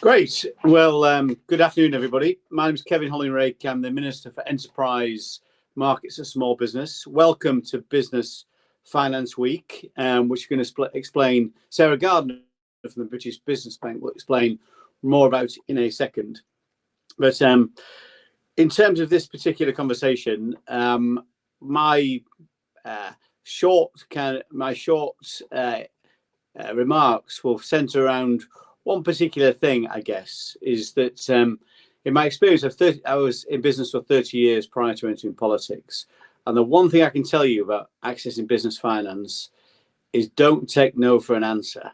Great. Well, good afternoon, everybody. My name is Kevin Hollingrake. I'm the Minister for Enterprise Markets and Small Business. Welcome to Business Finance Week, which we're going to explain. Sarah Gardner from the British Business Bank will explain more about in a second. But in terms of this particular conversation, my short remarks will centre around one particular thing, I guess, is that in my experience I was in business for 30 years prior to entering politics. And the one thing I can tell you about accessing business finance is don't take no for an answer.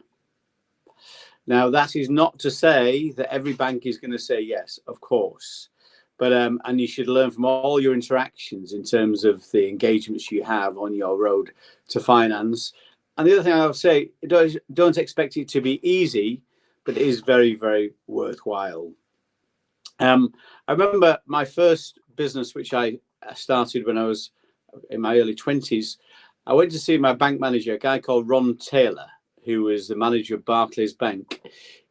Now, that is not to say that every bank is going to say yes, of course. But and you should learn from all your interactions in terms of the engagements you have on your road to finance. And the other thing I would say, don't expect it to be easy, but it is very, very worthwhile. I remember my first business, which I started when I was in my early 20s. I went to see my bank manager, a guy called Ron Taylor, who was the manager of Barclays Bank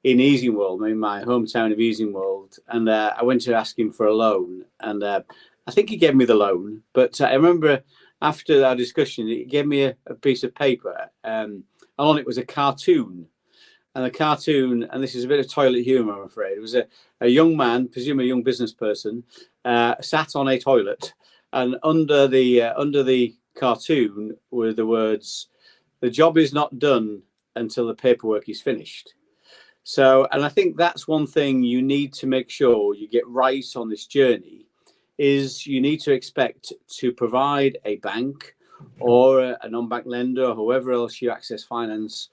in Easingwold, in my hometown of Easingwold. And I went to ask him for a loan. And I think he gave me the loan. But I remember after our discussion, he gave me a piece of paper. And on it was a cartoon. And the cartoon, and this is a bit of toilet humour, I'm afraid, it was a young man, presumably a young business person, sat on a toilet, and under the cartoon were the words, "The job is not done until the paperwork is finished." So, and I think that's one thing you need to make sure you get right on this journey, is you need to expect to provide a bank or a non-bank lender or whoever else you access finance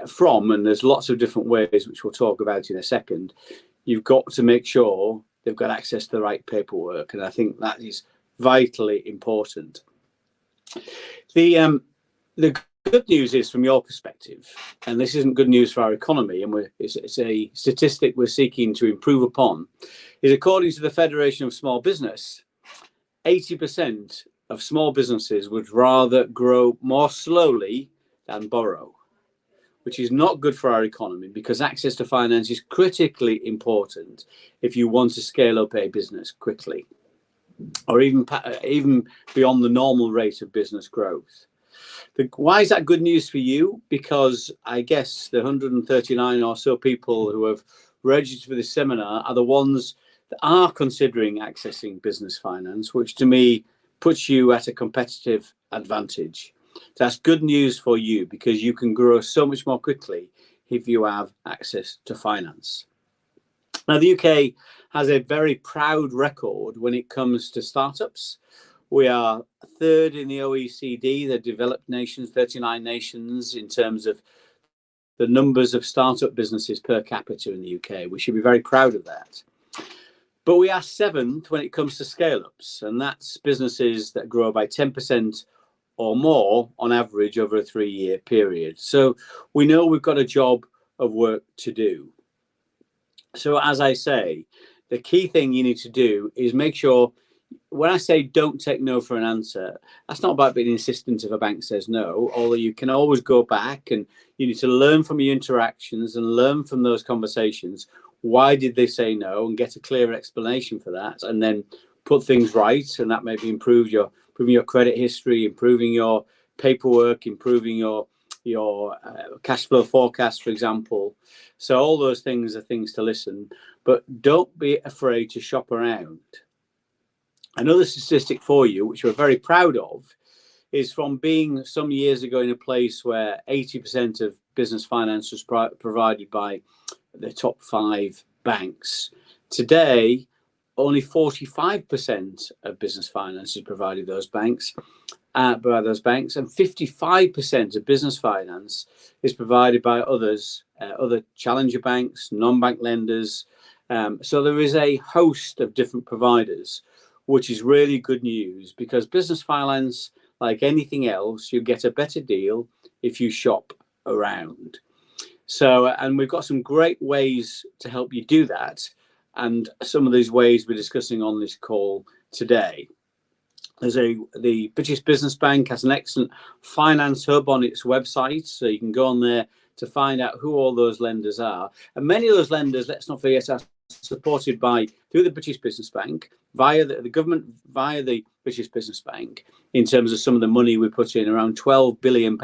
from, and there's lots of different ways which we'll talk about in a second. You've got to make sure they've got access to the right paperwork, and I think that is vitally important. The good news is, from your perspective, and this isn't good news for our economy, and it's a statistic we're seeking to improve upon, is according to the Federation of Small Business, 80% of small businesses would rather grow more slowly than borrow, which is not good for our economy, because access to finance is critically important if you want to scale up a business quickly, or even beyond the normal rate of business growth. Why is that good news for you? Because I guess the 139 or so people who have registered for this seminar are the ones that are considering accessing business finance, which to me puts you at a competitive advantage. That's good news for you, because you can grow so much more quickly if you have access to finance. Now, the UK has a very proud record when it comes to startups. We are third in the OECD, the developed nations, 39 nations, in terms of the numbers of startup businesses per capita in the UK. We should be very proud of that. But we are seventh when it comes to scale-ups, and that's businesses that grow by 10% or more on average over a 3-year period. So we know we've got a job of work to do. So as I say, the key thing you need to do is make sure, when I say don't take no for an answer, that's not about being insistent if a bank says no, although you can always go back and you need to learn from your interactions and learn from those conversations. Why did they say no? And get a clear explanation for that, and then put things right. And that maybe improving your credit history, improving your paperwork, improving your cash flow forecast, for example. So all those things are things to listen, but don't be afraid to shop around. Another statistic for you, which we're very proud of, is from being some years ago in a place where 80% of business finance was provided by the top 5 banks. Today, only 45% of business finance is provided by those banks, and 55% of business finance is provided by others, other challenger banks, non-bank lenders. So there is a host of different providers, which is really good news, because business finance, like anything else, you get a better deal if you shop around. So, and we've got some great ways to help you do that. And some of these ways we're discussing on this call today. The British Business Bank has an excellent finance hub on its website, so you can go on there to find out who all those lenders are. And many of those lenders, let's not forget, are supported through the British Business Bank, via the government, via the British Business Bank, in terms of some of the money we put in, around £12 billion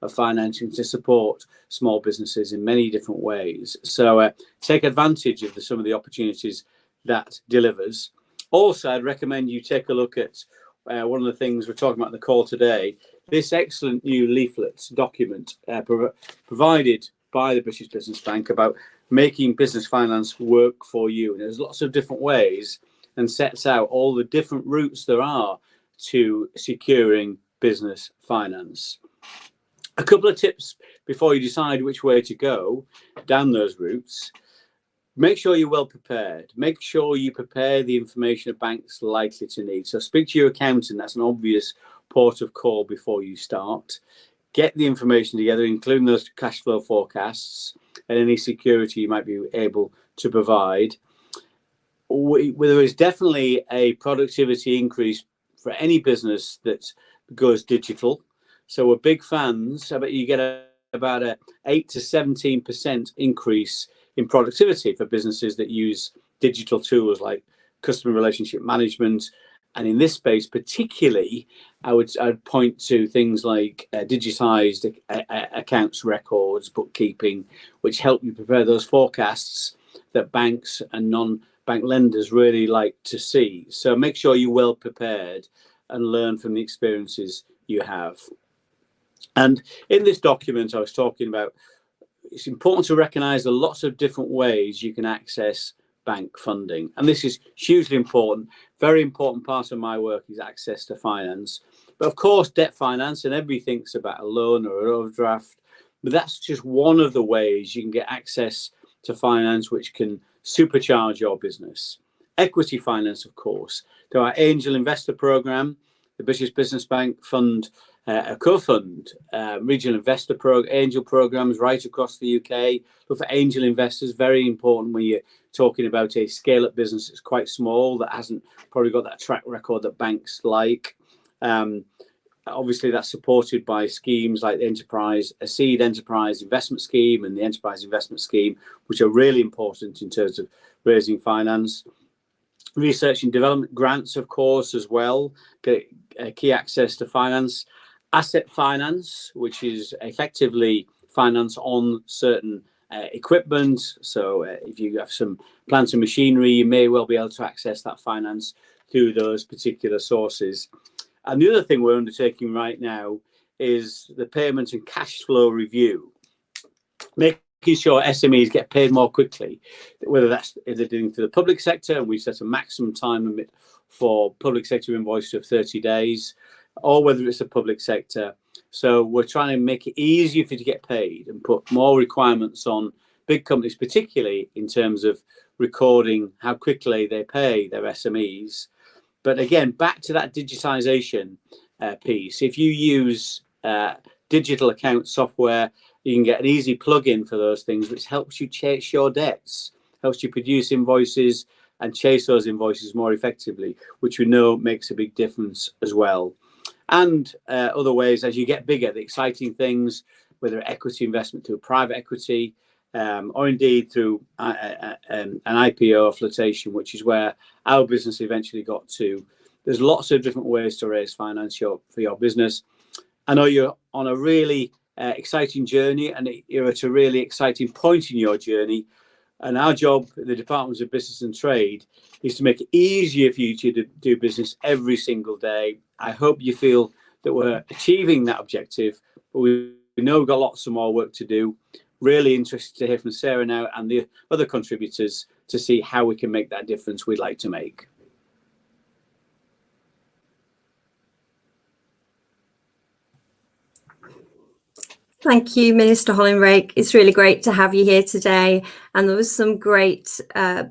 of financing to support small businesses in many different ways. So take advantage of some of the opportunities that delivers. Also, I'd recommend you take a look at one of the things we're talking about in the call today, this excellent new leaflet document provided by the British Business Bank about making business finance work for you. And there's lots of different ways, and sets out all the different routes there are to securing business finance. A couple of tips before you decide which way to go down those routes. Make sure you're well prepared. Make sure you prepare the information a bank's likely to need. So speak to your accountant. That's an obvious port of call before you start. Get the information together, including those cash flow forecasts and any security you might be able to provide. There is definitely a productivity increase for any business that goes digital. So we're big fans. I bet you get about a 8 to 17% increase in productivity for businesses that use digital tools like customer relationship management. And in this space, particularly, I'd point to things like digitized accounts records, bookkeeping, which help you prepare those forecasts that banks and non-bank lenders really like to see. So make sure you're well prepared and learn from the experiences you have. And in this document I was talking about, it's important to recognize there are lots of different ways you can access bank funding. And this is hugely important. Very important part of my work is access to finance. But of course, debt finance, and everybody thinks about a loan or an overdraft, but that's just one of the ways you can get access to finance which can supercharge your business. Equity finance, of course. Through our angel investor program, the British Business Bank fund a co-fund regional investor angel programs right across the UK. Look for angel investors, very important when you're talking about a scale-up business that's quite small, that hasn't probably got that track record that banks like. Obviously, that's supported by schemes like the Seed Enterprise Investment Scheme and the Enterprise Investment Scheme, which are really important in terms of raising finance. Research and development grants, of course, as well, get key access to finance. Asset finance, which is effectively finance on certain equipment. So if you have some plant and machinery, you may well be able to access that finance through those particular sources. And the other thing we're undertaking right now is the payment and cash flow review, making sure SMEs get paid more quickly, whether that's if they're doing for the public sector, and we set a maximum time limit for public sector invoices of 30 days, or whether it's the public sector. So we're trying to make it easier for you to get paid and put more requirements on big companies, particularly in terms of recording how quickly they pay their SMEs. But again, back to that digitization piece. If you use digital account software, you can get an easy plug-in for those things, which helps you chase your debts, helps you produce invoices and chase those invoices more effectively, which we know makes a big difference as well. And other ways, as you get bigger, the exciting things, whether equity investment through private equity, or indeed through an IPO or flotation, which is where our business eventually got to. There's lots of different ways to raise finance for your business. I know you're on a really exciting journey, and you're at a really exciting point in your journey. And our job in the Department of Business and Trade is to make it easier for you to do business every single day. I hope you feel that we're achieving that objective, but we know we've got lots of more work to do. Really interested to hear from Sarah now and the other contributors to see how we can make that difference we'd like to make. Thank you, Minister Hollingreich. It's really great to have you here today. And there was some great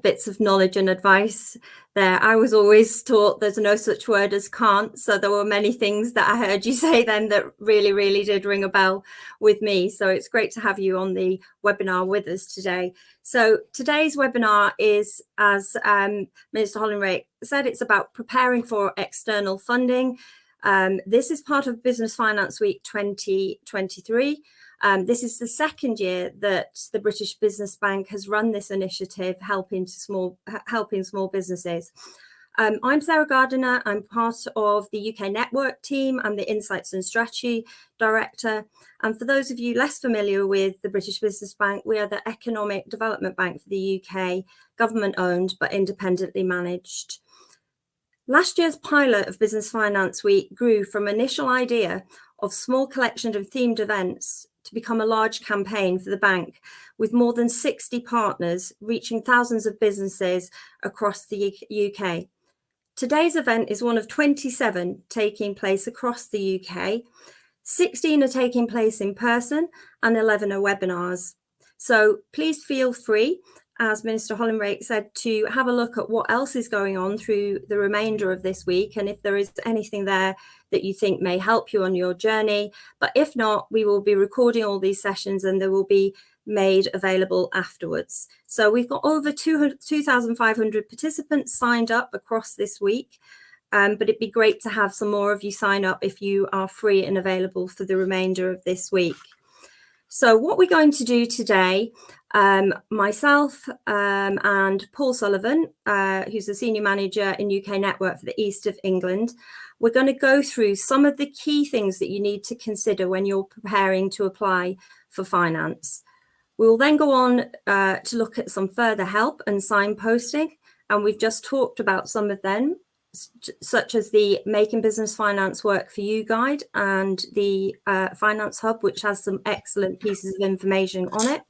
bits of knowledge and advice there. I was always taught there's no such word as can't. So there were many things that I heard you say then that really, really did ring a bell with me. So it's great to have you on the webinar with us today. So today's webinar is, as Minister Hollingreich said, it's about preparing for external funding. This is part of Business Finance Week 2023. This is the second year that the British Business Bank has run this initiative, helping small businesses. I'm Sarah Gardiner. I'm part of the UK Network team. I'm the Insights and Strategy Director. And for those of you less familiar with the British Business Bank, we are the economic development bank for the UK, government owned but independently managed. Last year's pilot of Business Finance Week grew from initial idea of small collection of themed events to become a large campaign for the bank, with more than 60 partners reaching thousands of businesses across the UK. Today's event is one of 27 taking place across the UK. 16 are taking place in person and 11 are webinars. So please feel free, as Minister Hollingreight said, to have a look at what else is going on through the remainder of this week, and if there is anything there that you think may help you on your journey. But if not, we will be recording all these sessions and they will be made available afterwards. So we've got over 2,500 participants signed up across this week, but it'd be great to have some more of you sign up if you are free and available for the remainder of this week. So what we're going to do today, myself and Paul Sullivan, who's the Senior Manager in UK Network for the East of England, we're going to go through some of the key things that you need to consider when you're preparing to apply for finance. We will then go on to look at some further help and signposting, and we've just talked about some of them, such as the Making Business Finance Work for You guide and the Finance Hub, which has some excellent pieces of information on it.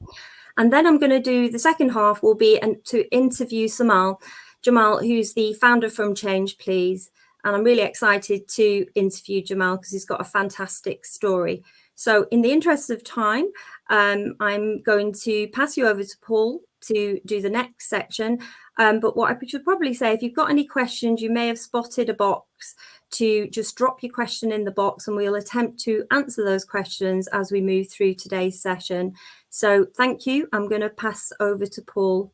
And then I'm going to do the second half will be to interview Jamal, who's the founder from Change Please. And I'm really excited to interview Jamal because he's got a fantastic story. So in the interest of time, I'm going to pass you over to Paul to do the next section. But what I should probably say, if you've got any questions, you may have spotted a box to just drop your question in the box and we'll attempt to answer those questions as we move through today's session. So thank you. I'm going to pass over to Paul.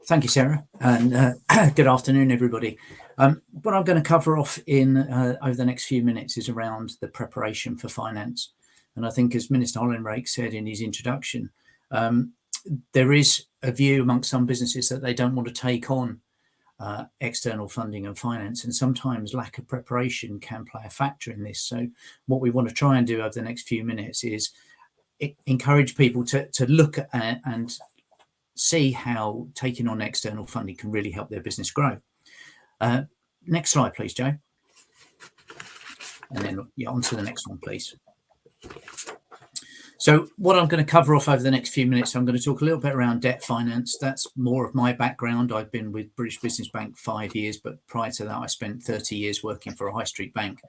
Thank you, Sarah, and good afternoon, everybody. What I'm going to cover off in over the next few minutes is around the preparation for finance. And I think, as Minister Hollingreight said in his introduction, there is a view amongst some businesses that they don't want to take on external funding and finance, and sometimes lack of preparation can play a factor in this. So what we want to try and do over the next few minutes is encourage people to look at and see how taking on external funding can really help their business grow. Next slide, please, Joe. And then on to the next one, please. So what I'm going to cover off over the next few minutes, I'm going to talk a little bit around debt finance. That's more of my background. I've been with British Business Bank 5 years, but prior to that, I spent 30 years working for a high street bank,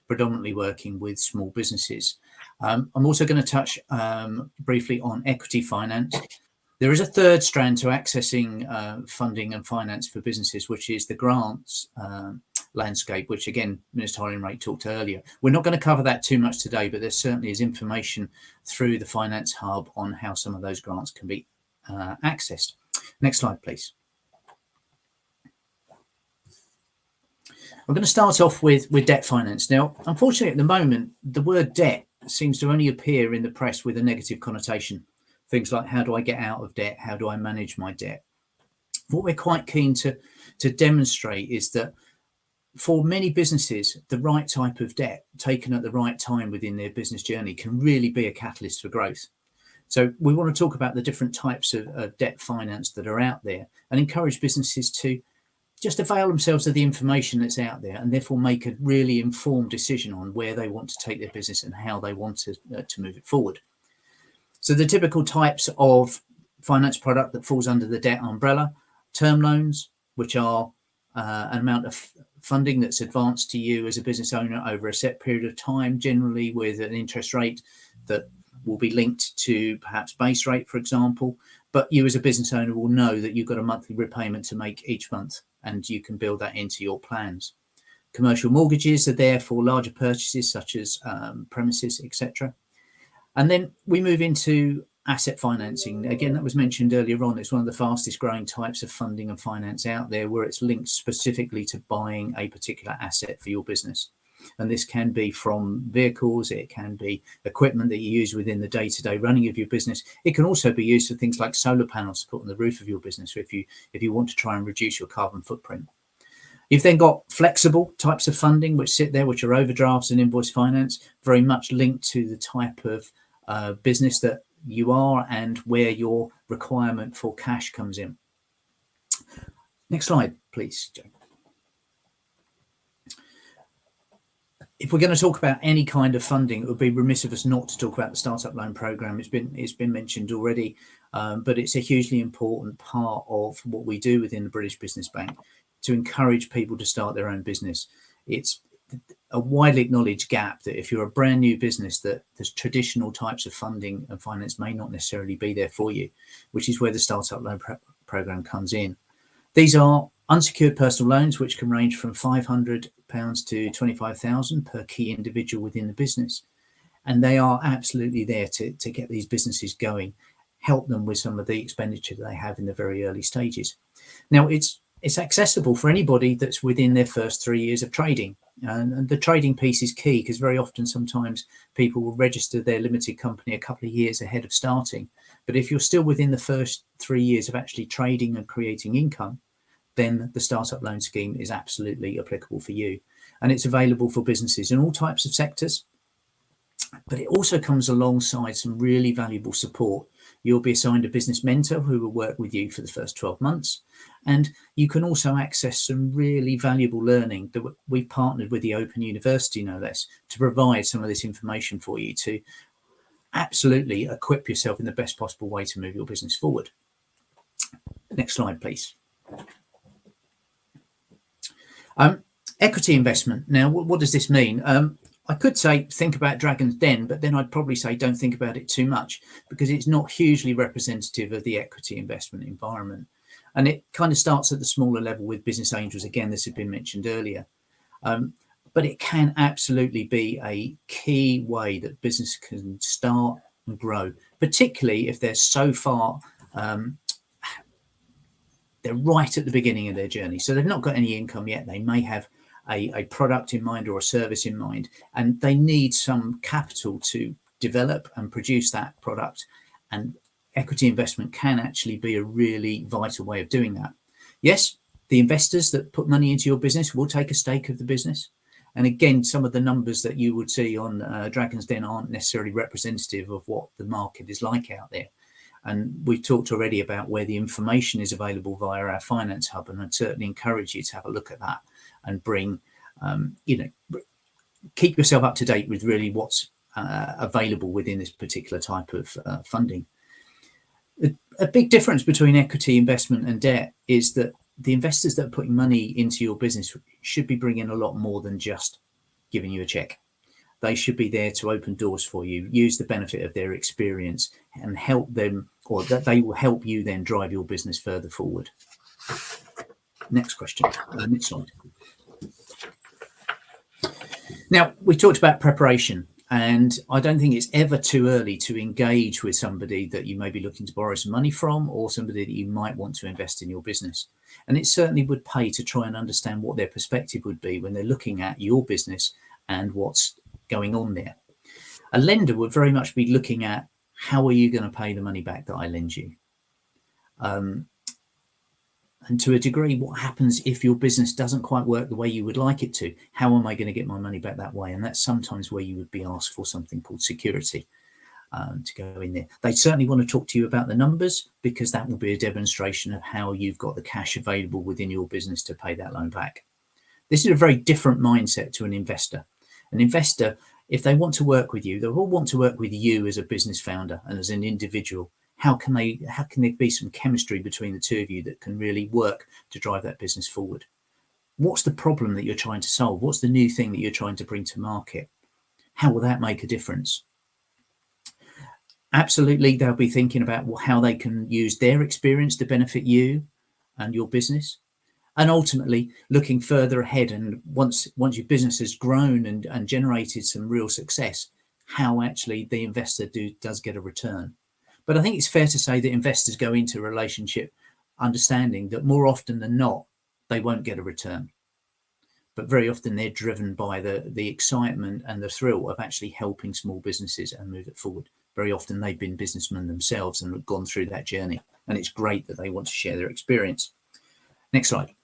predominantly working with small businesses. I'm also going to touch briefly on equity finance. There is a third strand to accessing funding and finance for businesses, which is the grants landscape, which again, Minister Hollingreight talked earlier. We're not going to cover that too much today, but there certainly is information through the Finance Hub on how some of those grants can be accessed. Next slide, please. I'm going to start off with debt finance. Now, unfortunately, at the moment, the word debt seems to only appear in the press with a negative connotation. Things like, how do I get out of debt? How do I manage my debt? What we're quite keen to demonstrate is that for many businesses, the right type of debt taken at the right time within their business journey can really be a catalyst for growth. So we want to talk about the different types of debt finance that are out there and encourage businesses to just avail themselves of the information that's out there and therefore make a really informed decision on where they want to take their business and how they want to move it forward. So the typical types of finance product that falls under the debt umbrella: term loans, which are an amount of funding that's advanced to you as a business owner over a set period of time, generally with an interest rate that will be linked to perhaps base rate, for example. But you as a business owner will know that you've got a monthly repayment to make each month, and you can build that into your plans. Commercial mortgages are there for larger purchases such as premises, etc. And then we move into asset financing. Again, that was mentioned earlier on. It's one of the fastest growing types of funding and finance out there, where it's linked specifically to buying a particular asset for your business. And this can be from vehicles, it can be equipment that you use within the day-to-day running of your business. It can also be used for things like solar panels to put on the roof of your business if you want to try and reduce your carbon footprint. You've then got flexible types of funding which sit there, which are overdrafts and invoice finance, very much linked to the type of business that you are and where your requirement for cash comes in. Next slide, please, Joe. If we're going to talk about any kind of funding, it would be remiss of us not to talk about the Startup Loan Programme. It's been mentioned already, but it's a hugely important part of what we do within the British Business Bank to encourage people to start their own business. It's a widely acknowledged gap that if you're a brand new business, that there's traditional types of funding and finance may not necessarily be there for you, which is where the Startup Loan Programme comes in. These are unsecured personal loans, which can range from £500 to £25,000 per key individual within the business. And they are absolutely there to get these businesses going, help them with some of the expenditure that they have in the very early stages. Now, it's accessible for anybody that's within their first 3 years of trading. And the trading piece is key, because very often sometimes people will register their limited company a couple of years ahead of starting. But if you're still within the first 3 years of actually trading and creating income, then the Startup Loan Scheme is absolutely applicable for you. And it's available for businesses in all types of sectors. But it also comes alongside some really valuable support. You'll be assigned a business mentor who will work with you for the first 12 months. And you can also access some really valuable learning that we've partnered with the Open University, no less, to provide some of this information for you to absolutely equip yourself in the best possible way to move your business forward. Next slide, please. Equity investment. Now, what does this mean? I could say think about Dragon's Den, but then I'd probably say don't think about it too much, because it's not hugely representative of the equity investment environment. And it kind of starts at the smaller level with business angels. Again, this had been mentioned earlier. But it can absolutely be a key way that business can start and grow, particularly if they're so far, they're right at the beginning of their journey. So they've not got any income yet. They may have a product in mind or a service in mind, and they need some capital to develop and produce that product. And equity investment can actually be a really vital way of doing that. Yes, the investors that put money into your business will take a stake of the business. And again, some of the numbers that you would see on Dragon's Den aren't necessarily representative of what the market is like out there. And we've talked already about where the information is available via our finance hub, and I'd certainly encourage you to have a look at that and bring, keep yourself up to date with really what's available within this particular type of funding. A big difference between equity investment and debt is that the investors that are putting money into your business should be bringing a lot more than just giving you a check. They should be there to open doors for you, use the benefit of their experience, and help them, or that they will help you then drive your business further forward. Next question. Next slide. Now, we talked about preparation, and I don't think it's ever too early to engage with somebody that you may be looking to borrow some money from, or somebody that you might want to invest in your business. And it certainly would pay to try and understand what their perspective would be when they're looking at your business and what's going on there. A lender would very much be looking at, how are you going to pay the money back that I lend you? And to a degree, what happens if your business doesn't quite work the way you would like it to? How am I going to get my money back that way? And that's sometimes where you would be asked for something called security to go in there. They certainly want to talk to you about the numbers, because that will be a demonstration of how you've got the cash available within your business to pay that loan back. This is a very different mindset to an investor. An investor, if they want to work with you, they'll all want to work with you as a business founder and as an individual. How can there be some chemistry between the two of you that can really work to drive that business forward? What's the problem that you're trying to solve? What's the new thing that you're trying to bring to market? How will that make a difference? Absolutely, they'll be thinking about how they can use their experience to benefit you and your business. And ultimately looking further ahead, and once your business has grown and generated some real success, how actually the investor does get a return. But I think it's fair to say that investors go into a relationship understanding that more often than not, they won't get a return. but very often they're driven by the excitement and the thrill of actually helping small businesses and move it forward. Very often they've been businessmen themselves and have gone through that journey, and it's great that they want to share their experience. Next slide.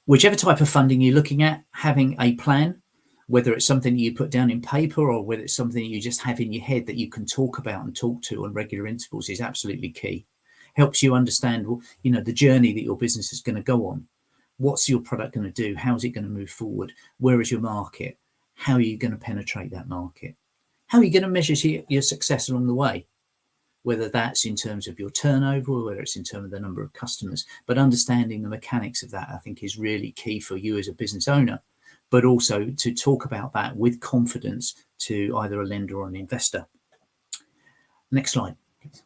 Whichever type of funding you're looking at, having a plan, whether it's something that you put down in paper or whether it's something that you just have in your head that you can talk about and talk to on regular intervals, is absolutely key. Helps you understand, you know, the journey that your business is going to go on. What's your product going to do? How is it going to move forward? Where is your market? How are you going to penetrate that market? How are you going to measure your success along the way? Whether that's in terms of your turnover or whether it's in terms of the number of customers, but understanding the mechanics of that, I think, is really key for you as a business owner, but also to talk about that with confidence to either a lender or an investor. Next slide, please.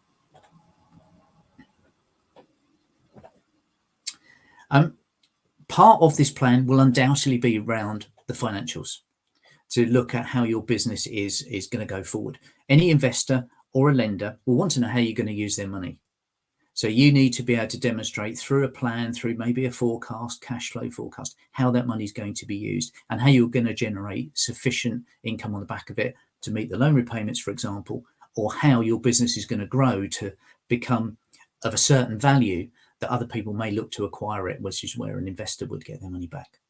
Part of this plan will undoubtedly be around the financials, to look at how your business is going to go forward. Any investor or a lender will want to know how you're going to use their money. So you need to be able to demonstrate through a plan, through maybe a forecast, cash flow forecast, how that money is going to be used and how you're going to generate sufficient income on the back of it to meet the loan repayments, for example, or how your business is going to grow to become of a certain value that other people may look to acquire it, which is where an investor would get their money back.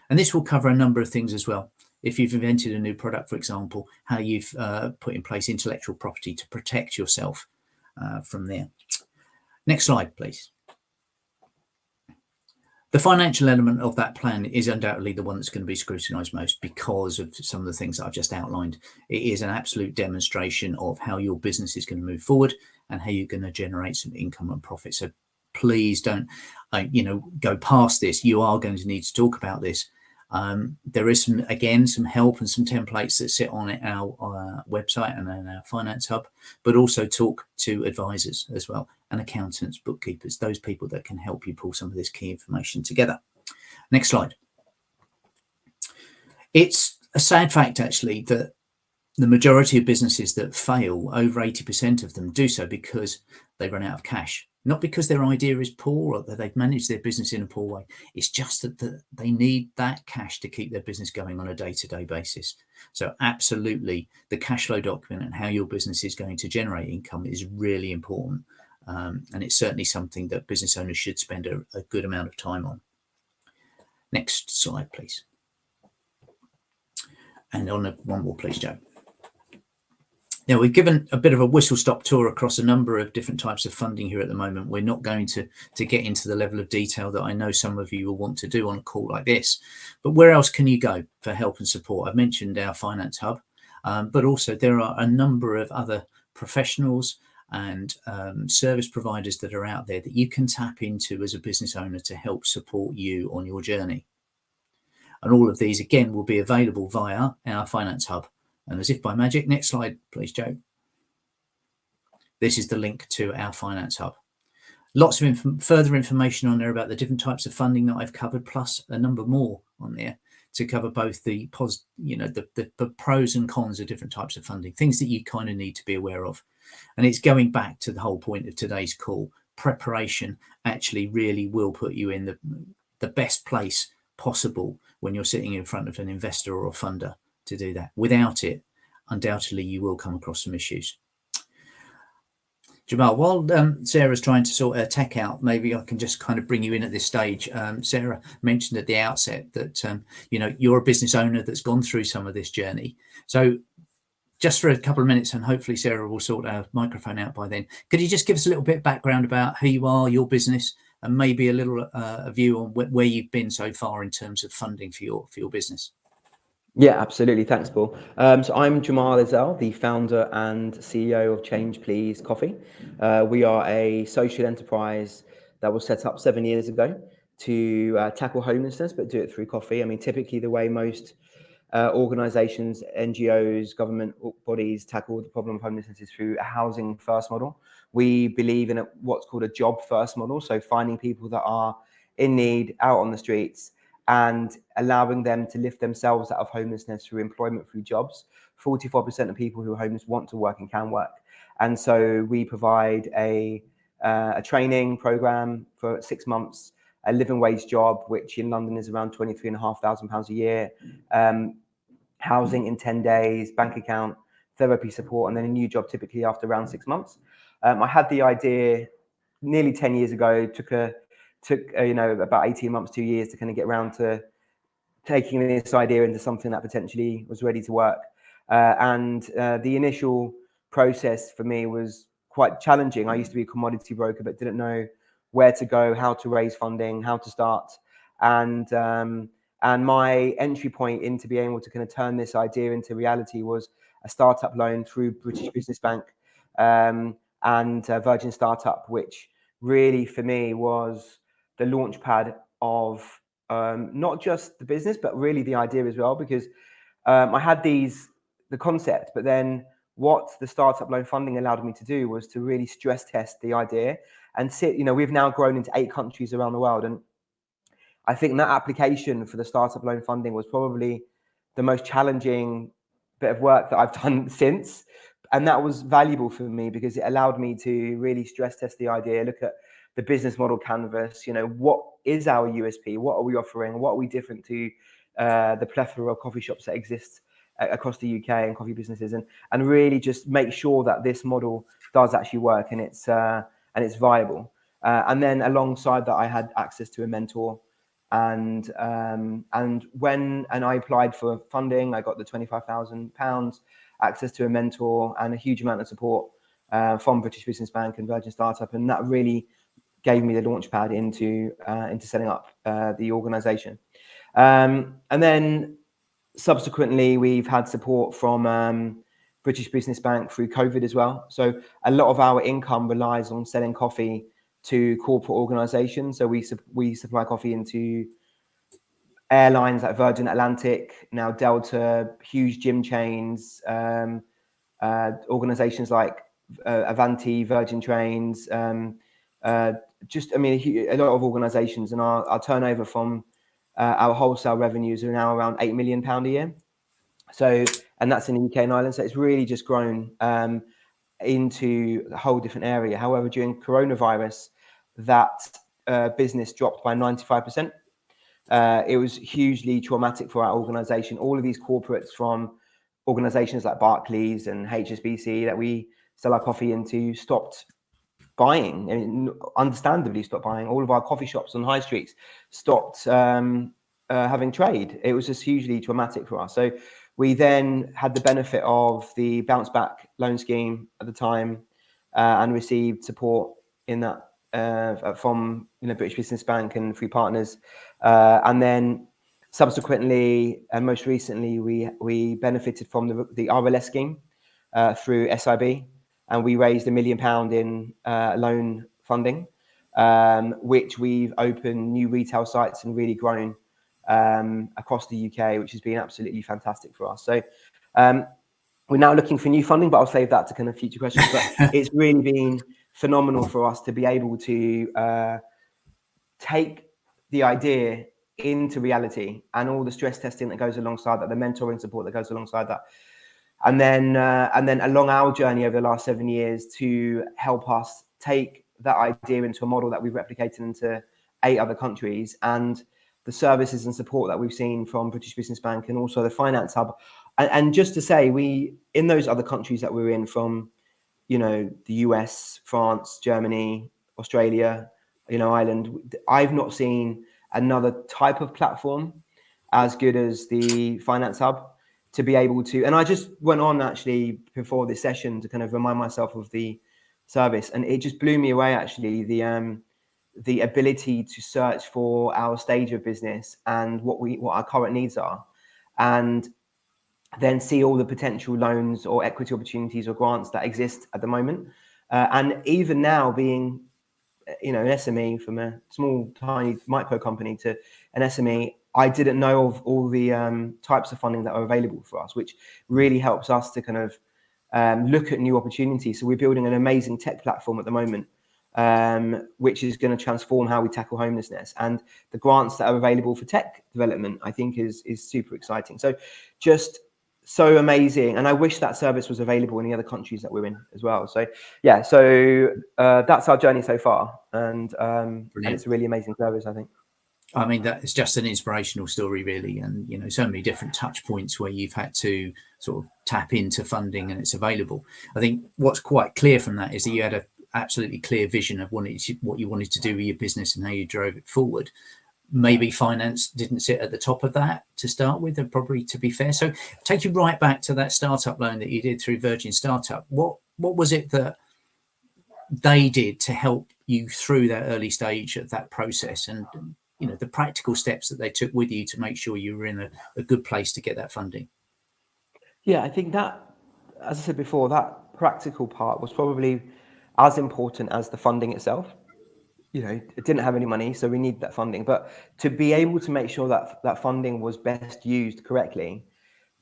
And this will cover a number of things as well. If you've invented a new product, for example, how you've put in place intellectual property to protect yourself from there. Next slide, please. The financial element of that plan is undoubtedly the one that's going to be scrutinised most because of some of the things that I've just outlined. It is an absolute demonstration of how your business is going to move forward and how you're going to generate some income and profit. So please don't, go past this. You are going to need to talk about this. There is some help and some templates that sit on our website and on our Finance Hub, but also talk to advisors as well, and accountants, bookkeepers, those people that can help you pull some of this key information together. Next slide. It's a sad fact, actually, that the majority of businesses that fail, over 80% of them, do so because they run out of cash. Not because their idea is poor or that they've managed their business in a poor way. It's just that they need that cash to keep their business going on a day-to-day basis. So absolutely, the cash flow document and how your business is going to generate income is really important. And it's certainly something that business owners should spend a good amount of time on. Next slide, please. And on one more, please, Joe. Now, we've given a bit of a whistle-stop tour across a number of different types of funding here at the moment. We're not going to get into the level of detail that I know some of you will want to do on a call like this. But where else can you go for help and support? I've mentioned our Finance Hub, but also there are a number of other professionals and service providers that are out there that you can tap into as a business owner to help support you on your journey. And all of these, again, will be available via our Finance Hub. And as if by magic, next slide, please, Joe. This is the link to our Finance Hub. Lots of further information on there about the different types of funding that I've covered, plus a number more on there to cover both the pros and cons of different types of funding, things that you kind of need to be aware of. And it's going back to the whole point of today's call. Preparation actually really will put you in the best place possible when you're sitting in front of an investor or a funder to do that. Without it, undoubtedly, you will come across some issues. Jamal, while Sarah's trying to sort her tech out, maybe I can just kind of bring you in at this stage. Sarah mentioned at the outset that, you're a business owner that's gone through some of this journey. So just for a couple of minutes, and hopefully Sarah will sort our microphone out by then, could you just give us a little bit of background about who you are, your business, and maybe a little view on where you've been so far in terms of funding for your business? Yeah, absolutely. Thanks, Paul. So I'm Jamal Ezell, the founder and CEO of Change Please Coffee. We are a social enterprise that was set up 7 years ago to tackle homelessness, but do it through coffee. I mean, typically the way most organizations, NGOs, government bodies tackle the problem of homelessness is through a housing first model. We believe in what's called a job first model. So finding people that are in need out on the streets and allowing them to lift themselves out of homelessness through employment, through jobs. 44% of people who are homeless want to work and can work. And so we provide a training program for 6 months a living wage job, which in London is around £23,500 a year, housing in 10 days, bank account, therapy support, and then a new job typically after around 6 months. I had the idea nearly 10 years ago. Took about 18 months, 2 years to kind of get around to taking this idea into something that potentially was ready to work. The initial process for me was quite challenging. I used to be a commodity broker, but didn't know where to go, how to raise funding, how to start. And my entry point into being able to kind of turn this idea into reality was a startup loan through British Business Bank and Virgin Startup, which really for me was the launch pad of not just the business, but really the idea as well, because I had the concept, but then what the startup loan funding allowed me to do was to really stress test the idea and we've now grown into 8 countries around the world. And I think that application for the startup loan funding was probably the most challenging bit of work that I've done since. And that was valuable for me because it allowed me to really stress test the idea, look at the business model canvas, what is our USP? What are we offering? What are we different to the plethora of coffee shops that exist across the UK and coffee businesses, and really just make sure that this model does actually work and it's viable. And then alongside that, I had access to a mentor, and I applied for funding, I got the £25,000, access to a mentor, and a huge amount of support from British Business Bank and Virgin Startup, and that really gave me the launch pad into setting up the organisation. And then subsequently, we've had support from British Business Bank through COVID as well. So a lot of our income relies on selling coffee to corporate organisations. So we supply coffee into airlines like Virgin Atlantic, now Delta, huge gym chains, organisations like Avanti, Virgin Trains, a lot of organisations, and our turnover from our wholesale revenues are now around £8 million a year. So, and that's in the UK and Ireland. So it's really just grown into a whole different area. However, during coronavirus, that business dropped by 95%. It was hugely traumatic for our organisation. All of these corporates from organisations like Barclays and HSBC that we sell our coffee into stopped buying, and understandably stopped buying. All of our coffee shops on high streets stopped having trade. It was just hugely traumatic for us. So we then had the benefit of the bounce back loan scheme at the time, and received support in that from British Business Bank and through partners, and then subsequently and most recently we benefited from the RLS scheme through SIB, and we raised £1 million in loan funding, which we've opened new retail sites and really grown across the UK, which has been absolutely fantastic for us. So we're now looking for new funding, but I'll save that to kind of future questions. But it's really been phenomenal for us to be able to take the idea into reality, and all the stress testing that goes alongside that, the mentoring support that goes alongside that. And then along our journey over the last 7 years to help us take that idea into a model that we've replicated into 8 other countries, and the services and support that we've seen from British Business Bank and also the Finance Hub. And just to say, we, in those other countries that we're in, from, the US, France, Germany, Australia, Ireland, I've not seen another type of platform as good as the Finance Hub to be able to. And I just went on actually before this session to kind of remind myself of the service, and it just blew me away actually, the ability to search for our stage of business and what our current needs are, and then see all the potential loans or equity opportunities or grants that exist at the moment. And even now, being an SME, from a small tiny micro company to an SME, I didn't know of all the types of funding that are available for us, which really helps us to kind of look at new opportunities. So we're building an amazing tech platform at the moment, which is going to transform how we tackle homelessness, and the grants that are available for tech development, I think is super exciting. So just so amazing, and I wish that service was available in the other countries that we're in as well. So yeah, so that's our journey so far, and it's a really amazing service, I think. I mean, that is just an inspirational story, really, and you know, so many different touch points where you've had to sort of tap into funding and it's available. I think what's quite clear from that is that you had a absolutely clear vision of what you wanted to do with your business and how you drove it forward. Maybe finance didn't sit at the top of that to start with, and probably, to be fair. So take you right back to that startup loan that you did through Virgin Startup. What was it that they did to help you through that early stage of that process, and you know, the practical steps that they took with you to make sure you were in a good place to get that funding? Yeah, I think that, as I said before, that practical part was probably as important as the funding itself. You know, it didn't have any money, so we need that funding. But to be able to make sure that that funding was best used correctly,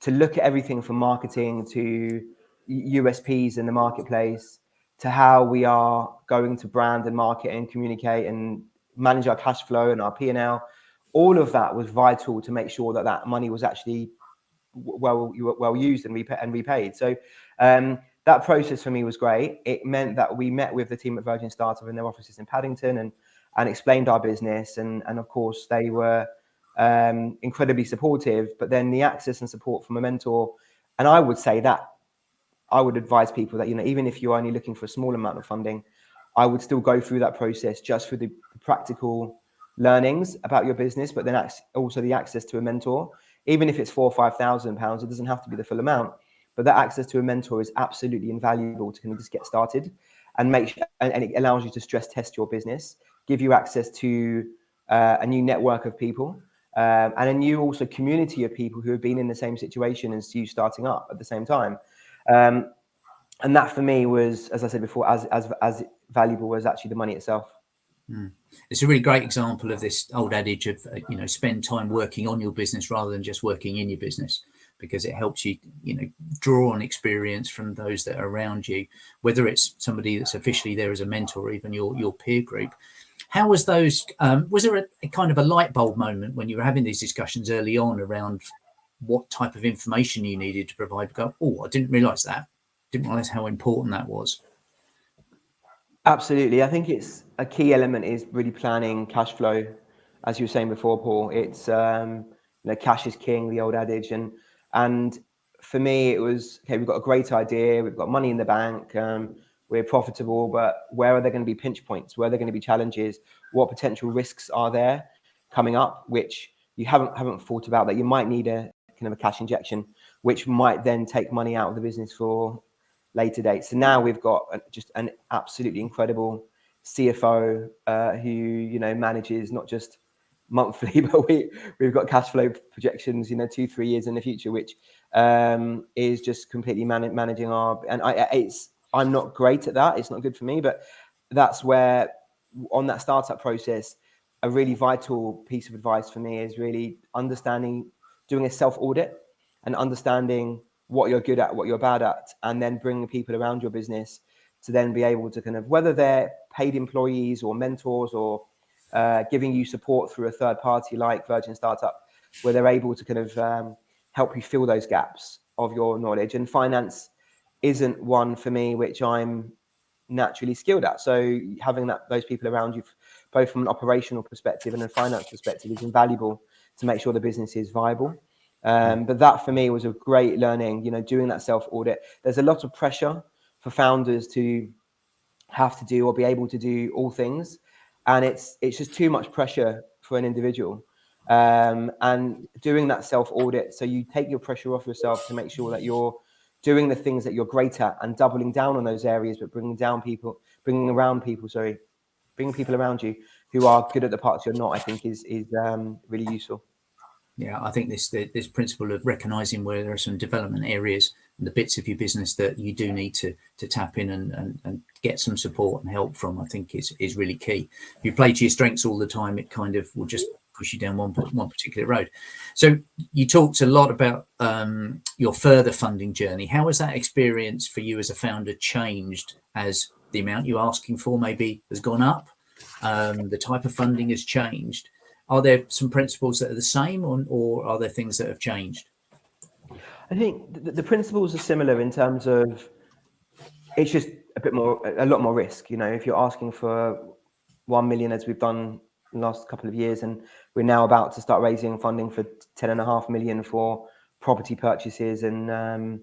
to look at everything from marketing to USPs in the marketplace, to how we are going to brand and market and communicate and manage our cash flow and our P&L, all of that was vital to make sure that that money was actually well used and repaid. So that process for me was great. It meant that we met with the team at Virgin Startup in their offices in Paddington and explained our business. And of course, they were incredibly supportive. But then the access and support from a mentor, and I would say that I would advise people that, you know, even if you're only looking for a small amount of funding, I would still go through that process just for the practical learnings about your business, but then also the access to a mentor. Even if it's £4,000 or £5,000, it doesn't have to be the full amount. But that access to a mentor is absolutely invaluable to kind of just get started and and it allows you to stress test your business, give you access to a new network of people and a new also community of people who have been in the same situation as you starting up at the same time. And that for me was, as I said before, as valuable as actually the money itself. It's a really great example of this old adage of, you know, spend time working on your business rather than just working in your business, because it helps you, you know, draw on experience from those that are around you, whether it's somebody that's officially there as a mentor or even your peer group. How was those? Was there a kind of a light bulb moment when you were having these discussions early on around what type of information you needed to provide? Go, oh, I didn't realise that. Didn't realise how important that was. Absolutely. I think it's a key element is really planning cash flow. As you were saying before, Paul, it's, you know, cash is king, the old adage. And for me, it was, okay, we've got a great idea. We've got money in the bank. We're profitable, but where are there going to be pinch points? Where are there going to be challenges? What potential risks are there coming up, which you haven't thought about, that you might need a kind of a cash injection, which might then take money out of the business for later dates. So now we've got just an absolutely incredible CFO who, you know, manages not just monthly, but we've got cash flow projections, you know, 2-3 years in the future, which is just completely managing our. And I'm not great at that. It's not good for me, but that's where on that startup process, a really vital piece of advice for me is really understanding, doing a self audit and understanding what you're good at, what you're bad at, and then bringing people around your business to then be able to kind of, whether they're paid employees or mentors or giving you support through a third party like Virgin Startup, where they're able to kind of help you fill those gaps of your knowledge. And finance isn't one for me, which I'm naturally skilled at. So having those people around you, both from an operational perspective and a finance perspective, is invaluable to make sure the business is viable. But that for me was a great learning, you know, doing that self audit. There's a lot of pressure for founders to have to do or be able to do all things. And it's just too much pressure for an individual. And doing that self audit, so you take your pressure off yourself to make sure that you're doing the things that you're great at and doubling down on those areas, but bringing people around you who are good at the parts you're not, I think is really useful. Yeah, I think this principle of recognizing where there are some development areas and the bits of your business that you do need to tap in and get some support and help from, I think is really key. If you play to your strengths all the time, it kind of will just push you down one particular road. So you talked a lot about your further funding journey. How has that experience for you as a founder changed as the amount you're asking for maybe has gone up? The type of funding has changed. Are there some principles that are the same, or are there things that have changed? I think the principles are similar in terms of it's just a lot more risk. You know, if you're asking for 1 million, as we've done in the last couple of years, and we're now about to start raising funding for 10.5 million for property purchases and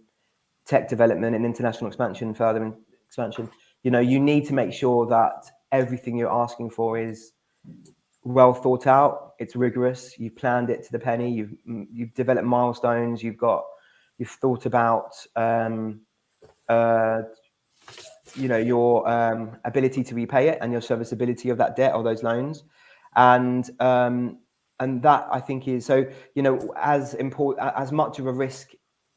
tech development and international expansion, further expansion. You know, you need to make sure that everything you're asking for is well thought out. It's rigorous. You've planned it to the penny. You've developed milestones. You've thought about you know, your ability to repay it and your serviceability of that debt or those loans, and that I think is so. You know, as important as much of a risk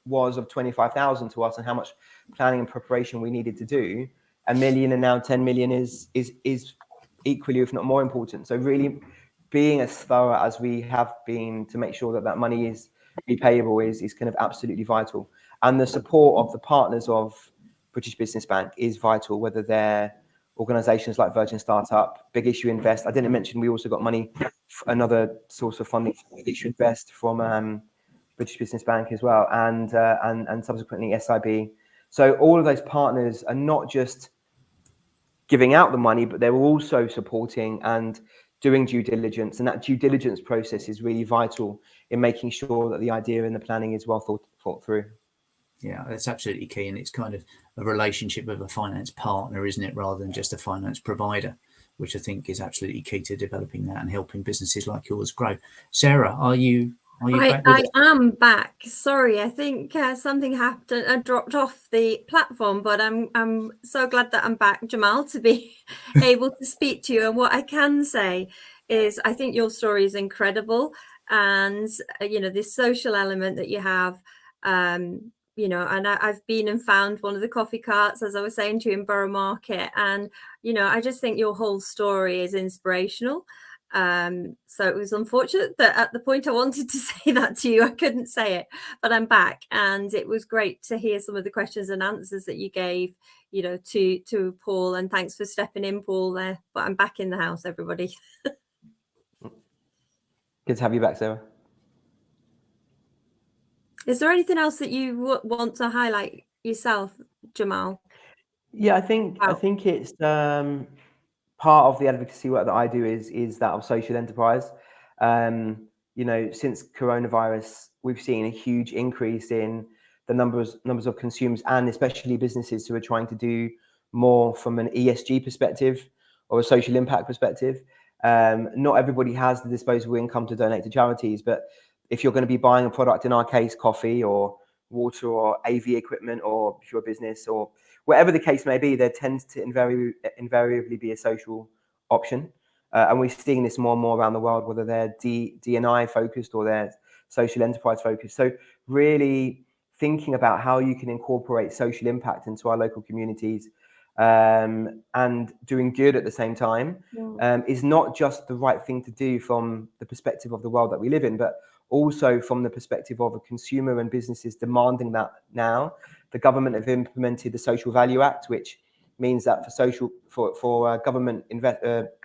was of 25,000 to us, and how much planning and preparation we needed to do, 1 million and now 10 million is equally, if not more, important. So really being as thorough as we have been to make sure that that money is repayable is kind of absolutely vital. And the support of the partners of British Business Bank is vital, whether they're organizations like Virgin Startup, Big Issue Invest. I didn't mention we also got money, another source of funding, Big Issue Invest from British Business Bank as well, and subsequently SIB. So all of those partners are not just giving out the money, but they're also supporting and doing due diligence. And that due diligence process is really vital in making sure that the idea and the planning is well thought through. Yeah, that's absolutely key. And it's kind of a relationship with a finance partner, isn't it, rather than just a finance provider, which I think is absolutely key to developing that and helping businesses like yours grow. Sarah, are you back with us? I am back. Sorry, I think something happened. I dropped off the platform, but I'm so glad that I'm back, Jamal, to be able to speak to you. And what I can say is I think your story is incredible. And, you know, this social element that you have, you know, and I've been and found one of the coffee carts, as I was saying to you, in Borough Market. And, you know, I just think your whole story is inspirational. So it was unfortunate that at the point I wanted to say that to you, I couldn't say it, but I'm back. And it was great to hear some of the questions and answers that you gave, you know, to Paul. And thanks for stepping in, Paul, there. But I'm back in the house, everybody. Good to have you back, Sarah. Is there anything else that you want to highlight yourself, Jamal? Yeah, I think it's part of the advocacy work that I do is that of social enterprise. You know, since coronavirus, we've seen a huge increase in the numbers of consumers and especially businesses who are trying to do more from an ESG perspective or a social impact perspective. Not everybody has the disposable income to donate to charities, but if you're going to be buying a product, in our case, coffee or water or AV equipment, or if you're a business or whatever the case may be, there tends to invariably be a social option. And we're seeing this more and more around the world, whether they're D&I focused or they're social enterprise focused. So really thinking about how you can incorporate social impact into our local communities and doing good at the same time is not just the right thing to do from the perspective of the world that we live in, but also from the perspective of a consumer and businesses demanding that now. The government have implemented the Social Value Act, which means that for government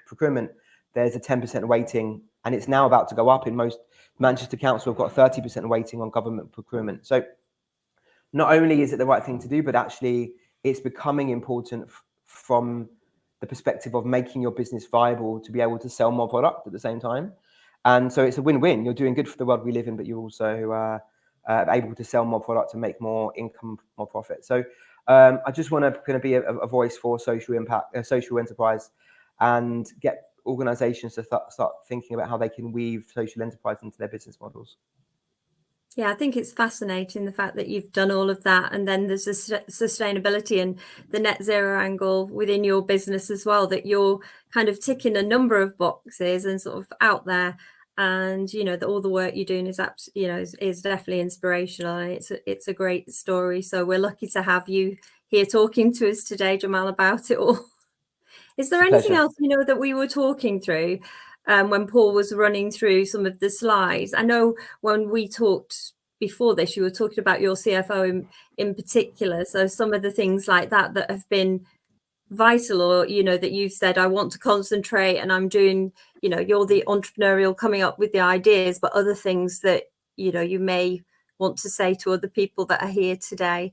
procurement, there's a 10% weighting, and it's now about to go up in most. Manchester Council have got 30% weighting on government procurement. So not only is it the right thing to do, but actually it's becoming important from the perspective of making your business viable to be able to sell more product at the same time. And so it's a win-win. You're doing good for the world we live in, but you're also able to sell more product and make more income, more profit. So I just want to kind of be a voice for social impact, social enterprise, and get organizations to start thinking about how they can weave social enterprise into their business models. Yeah, I think it's fascinating, the fact that you've done all of that, and then there's the sustainability and the net zero angle within your business as well, that you're kind of ticking a number of boxes and sort of out there. And you know that all the work you're doing is definitely inspirational, and it's a great story. So we're lucky to have you here talking to us today, Jamal, about it all. Is there anything else that we were talking through when Paul was running through some of the slides? I know when we talked before this, you were talking about your CFO in particular. So some of the things like that have been vital, or that you've said, I want to concentrate, and I'm doing, you're the entrepreneurial coming up with the ideas, but other things that you may want to say to other people that are here today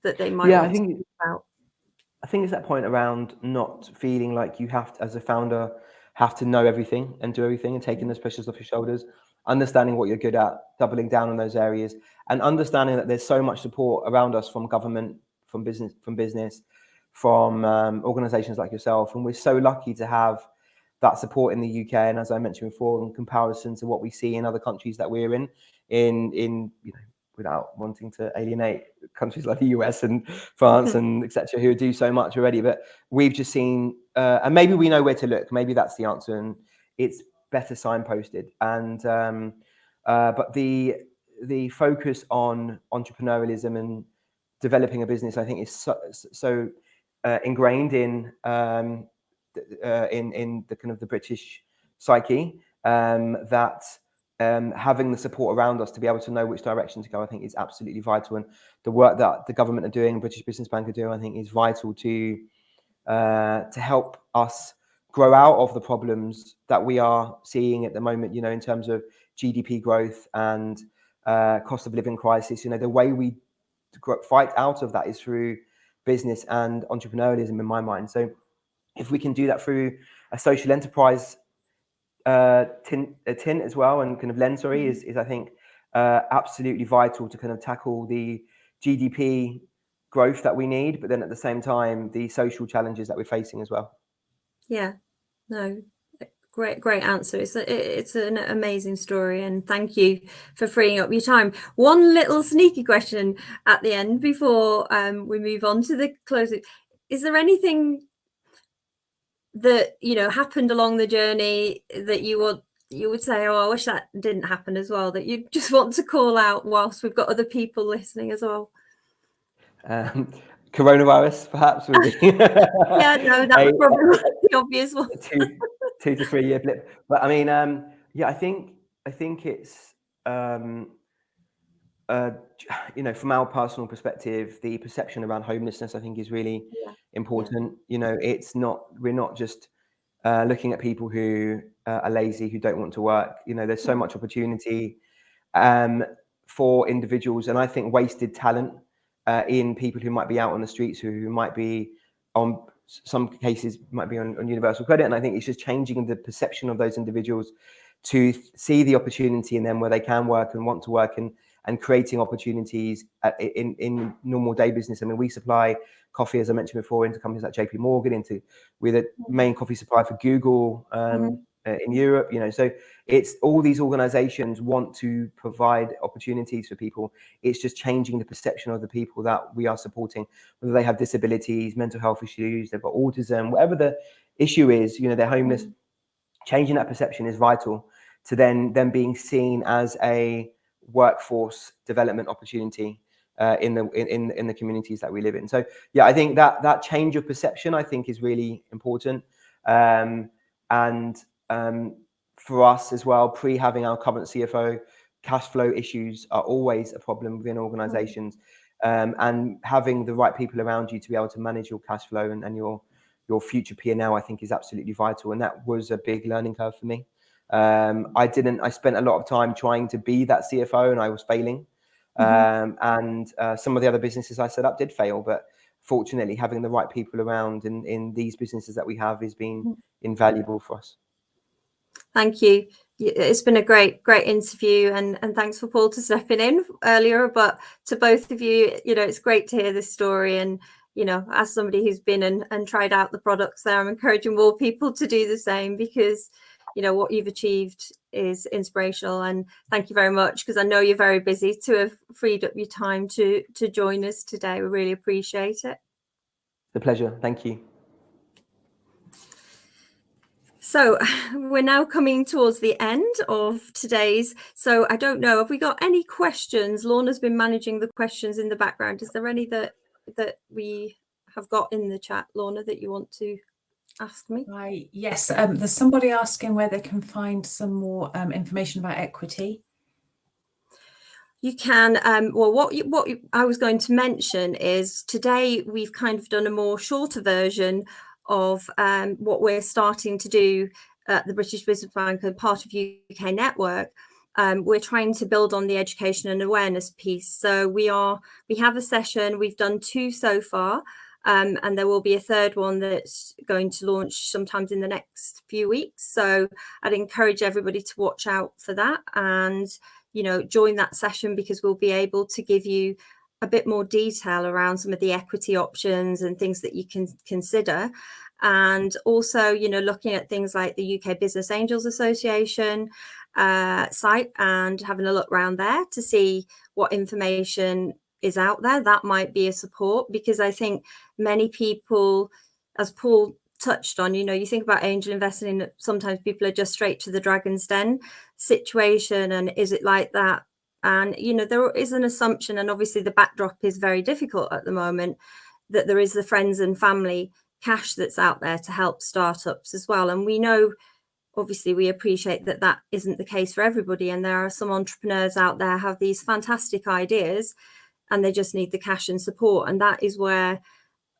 that they might Yeah, want to think about? I think it's that point around not feeling like you have to, as a founder, have to know everything and do everything, and taking those pressures off your shoulders, understanding what you're good at, doubling down on those areas, and understanding that there's so much support around us from government, from business, from organizations like yourself. And we're so lucky to have that support in the UK. And as I mentioned before, in comparison to what we see in other countries that we're in you know, without wanting to alienate countries like the US and France and etc., who do so much already, but we've just seen, and maybe we know where to look. Maybe that's the answer, and it's better signposted. And but the focus on entrepreneurialism and developing a business, I think, is so ingrained in the kind of the British psyche, that having the support around us to be able to know which direction to go, I think, is absolutely vital. And the work that the government are doing, British Business Bank are doing, I think, is vital to help us grow out of the problems that we are seeing at the moment, you know, in terms of GDP growth and cost of living crisis. You know, the way we fight out of that is through business and entrepreneurialism, in my mind. So if we can do that through a social enterprise tint as well, and kind of lens, is I think absolutely vital to kind of tackle the GDP growth that we need, but then at the same time the social challenges that we're facing as well. Yeah, no, great answer. It's an amazing story, and thank you for freeing up your time. One little sneaky question at the end before we move on to the closing: is there anything that, you know, happened along the journey that you would say, oh, I wish that didn't happen as well, that you just want to call out whilst we've got other people listening as well? Coronavirus, perhaps, would be yeah, no, that's probably the obvious one. 2 to 3 year blip. But I mean, yeah, I think it's you know, from our personal perspective, the perception around homelessness, I think, is really important. You know, we're not just looking at people who are lazy, who don't want to work. You know, there's so much opportunity for individuals, and I think wasted talent in people who might be out on the streets, who might be on, some cases might be on universal credit. And I think it's just changing the perception of those individuals to see the opportunity in them where they can work and want to work, and creating opportunities in normal day business. I mean, we supply coffee, as I mentioned before, into companies like JP Morgan, we're the main coffee supplier for Google in Europe, you know. So it's all these organizations want to provide opportunities for people. It's just changing the perception of the people that we are supporting, whether they have disabilities, mental health issues, they've got autism, whatever the issue is, you know, they're homeless. Changing that perception is vital to then them being seen as a workforce development opportunity in the communities that we live in. So yeah, I think that change of perception, I think, is really important. And for us as well, having our current CFO, cash flow issues are always a problem within organizations. And having the right people around you to be able to manage your cash flow and your future P&L, I think, is absolutely vital. And that was a big learning curve for me. I spent a lot of time trying to be that CFO, and I was failing. And some of the other businesses I set up did fail, but fortunately having the right people around in these businesses that we have has been invaluable for us. Thank you. It's been a great interview, and thanks for Paul to stepping in earlier, but to both of you, you know, it's great to hear this story. And, you know, as somebody who's been and tried out the products there, I'm encouraging more people to do the same, because, you know, what you've achieved is inspirational. And thank you very much, because I know you're very busy, to have freed up your time to join us today. We really appreciate it. It's a pleasure. Thank you. So we're now coming towards the end of today's. So I don't know, have we got any questions? Lorna's been managing the questions in the background. Is there any that we have got in the chat, Lorna, that you want to ask me? Yes, there's somebody asking where they can find some more information about equity. You can, well, what I was going to mention is today we've kind of done a more shorter version of what we're starting to do at the British Business Bank and part of UK Network. we're trying to build on the education and awareness piece. So we have a session, we've done 2 so far, and there will be a 3rd one that's going to launch sometimes in the next few weeks. So I'd encourage everybody to watch out for that and, you know, join that session, because we'll be able to give you a bit more detail around some of the equity options and things that you can consider. And also, you know, looking at things like the UK Business Angels Association site and having a look around there to see what information is out there that might be a support. Because I think many people, as Paul touched on, you know, you think about angel investing, sometimes people are just straight to the Dragon's Den situation, and is it like that? And, you know, there is an assumption, and obviously the backdrop is very difficult at the moment, that there is the friends and family cash that's out there to help startups as well. And we know, obviously, we appreciate that that isn't the case for everybody. And there are some entrepreneurs out there have these fantastic ideas and they just need the cash and support. And that is where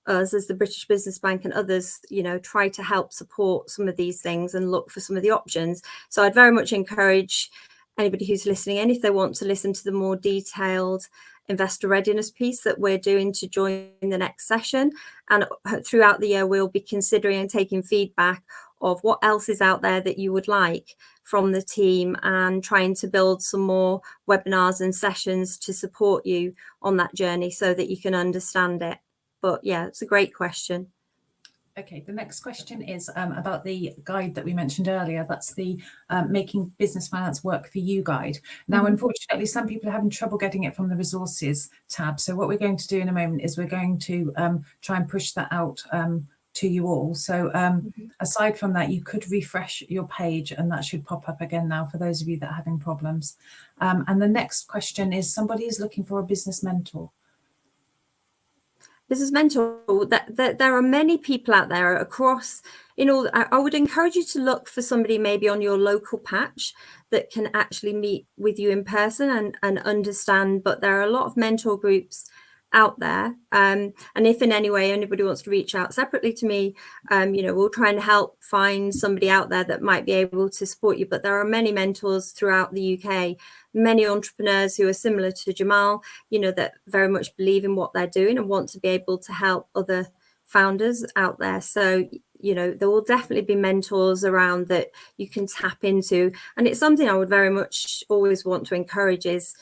us as the British Business Bank and others, you know, try to help support some of these things and look for some of the options. So I'd very much encourage anybody who's listening in, if they want to listen to the more detailed investor readiness piece that we're doing, to join the next session. And throughout the year, we'll be considering and taking feedback of what else is out there that you would like from the team, and trying to build some more webinars and sessions to support you on that journey so that you can understand it. But yeah, it's a great question. Okay, the next question is about the guide that we mentioned earlier. That's the Making Business Finance Work for You guide. Now, unfortunately, some people are having trouble getting it from the resources tab. So what we're going to do in a moment is we're going to try and push that out to you all. So aside from that, you could refresh your page and that should pop up again now for those of you that are having problems. And the next question is, somebody is looking for a business mentor. Business mentor, that there are many people out there across, you know, I would encourage you to look for somebody maybe on your local patch that can actually meet with you in person and understand. But there are a lot of mentor groups out there, and if in any way anybody wants to reach out separately to me, you know, we'll try and help find somebody out there that might be able to support you. But there are many mentors throughout the UK, many entrepreneurs who are similar to Jamal, you know, that very much believe in what they're doing and want to be able to help other founders out there. So, you know, there will definitely be mentors around that you can tap into. And it's something I would very much always want to encourage is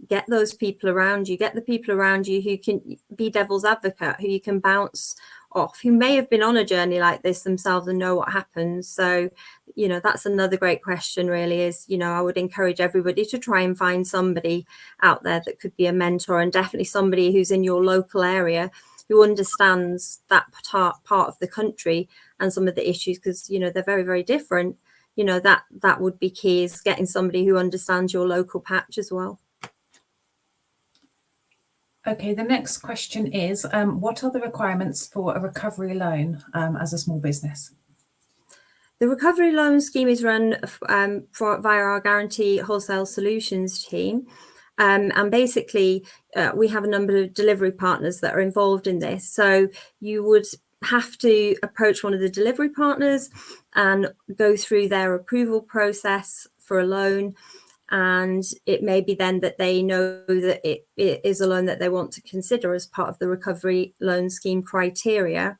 get those people around you, get the people around you who can be devil's advocate, who you can bounce off, who may have been on a journey like this themselves and know what happens. So, you know, that's another great question really is, you know, I would encourage everybody to try and find somebody out there that could be a mentor, and definitely somebody who's in your local area who understands that part of the country and some of the issues, because, you know, they're very, very different. You know, that would be key, is getting somebody who understands your local patch as well. Okay, the next question is, what are the requirements for a recovery loan as a small business? The recovery loan scheme is run via our Guarantee Wholesale Solutions team. And basically, we have a number of delivery partners that are involved in this. So you would have to approach one of the delivery partners and go through their approval process for a loan. And it may be then that they know that it is a loan that they want to consider as part of the recovery loan scheme criteria.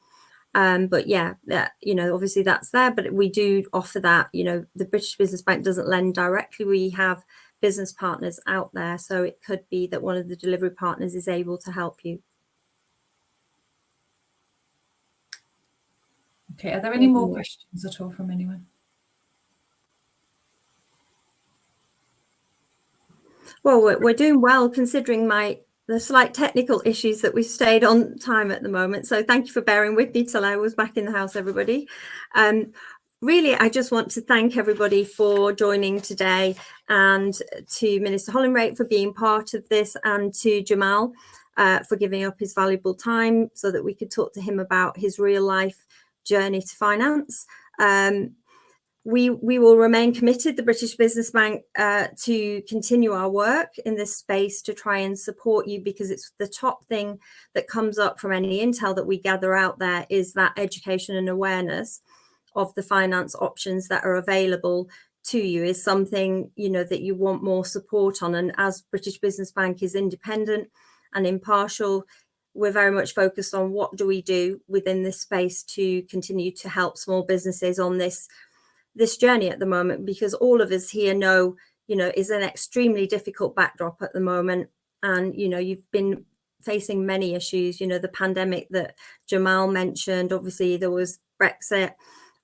But yeah, you know, obviously that's there, but we do offer that. You know, the British Business Bank doesn't lend directly. We have business partners out there. So it could be that one of the delivery partners is able to help you. Okay, are there any more questions at all from anyone? Well, we're doing well considering the slight technical issues that we've stayed on time at the moment. So thank you for bearing with me till I was back in the house, everybody. Really, I just want to thank everybody for joining today, and to Minister Hollingreight for being part of this, and to Jamal for giving up his valuable time so that we could talk to him about his real life journey to finance. We will remain committed, the British Business Bank, to continue our work in this space to try and support you, because it's the top thing that comes up from any intel that we gather out there is that education and awareness of the finance options that are available to you is something, you know, that you want more support on. And as British Business Bank is independent and impartial, we're very much focused on what do we do within this space to continue to help small businesses on this journey at the moment, because all of us here know, you know, is an extremely difficult backdrop at the moment. And, you know, you've been facing many issues, you know, the pandemic that Jamal mentioned, obviously there was Brexit,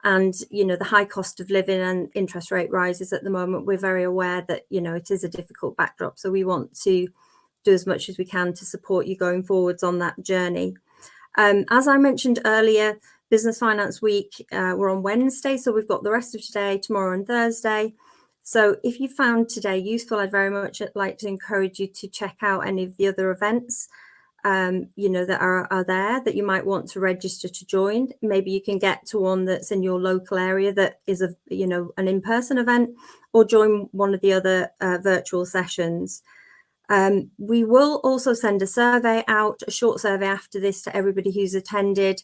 and, you know, the high cost of living and interest rate rises at the moment. We're very aware that, you know, it is a difficult backdrop. So we want to do as much as we can to support you going forwards on that journey. As I mentioned earlier, Business Finance Week, we're on Wednesday, so we've got the rest of today, tomorrow and Thursday. So if you found today useful, I'd very much like to encourage you to check out any of the other events, you know, that are there that you might want to register to join. Maybe you can get to one that's in your local area that is a, you know, an in-person event, or join one of the other virtual sessions. We will also send a survey out, a short survey after this, to everybody who's attended,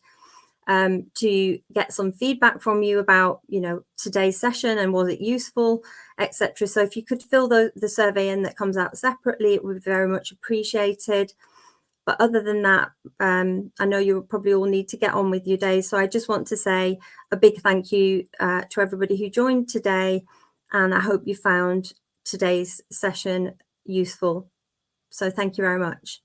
to get some feedback from you about, you know, today's session and was it useful, etc. So if you could fill the survey in that comes out separately, it would be very much appreciated. But other than that, I know you probably all need to get on with your day. So I just want to say a big thank you to everybody who joined today. And I hope you found today's session useful. So thank you very much.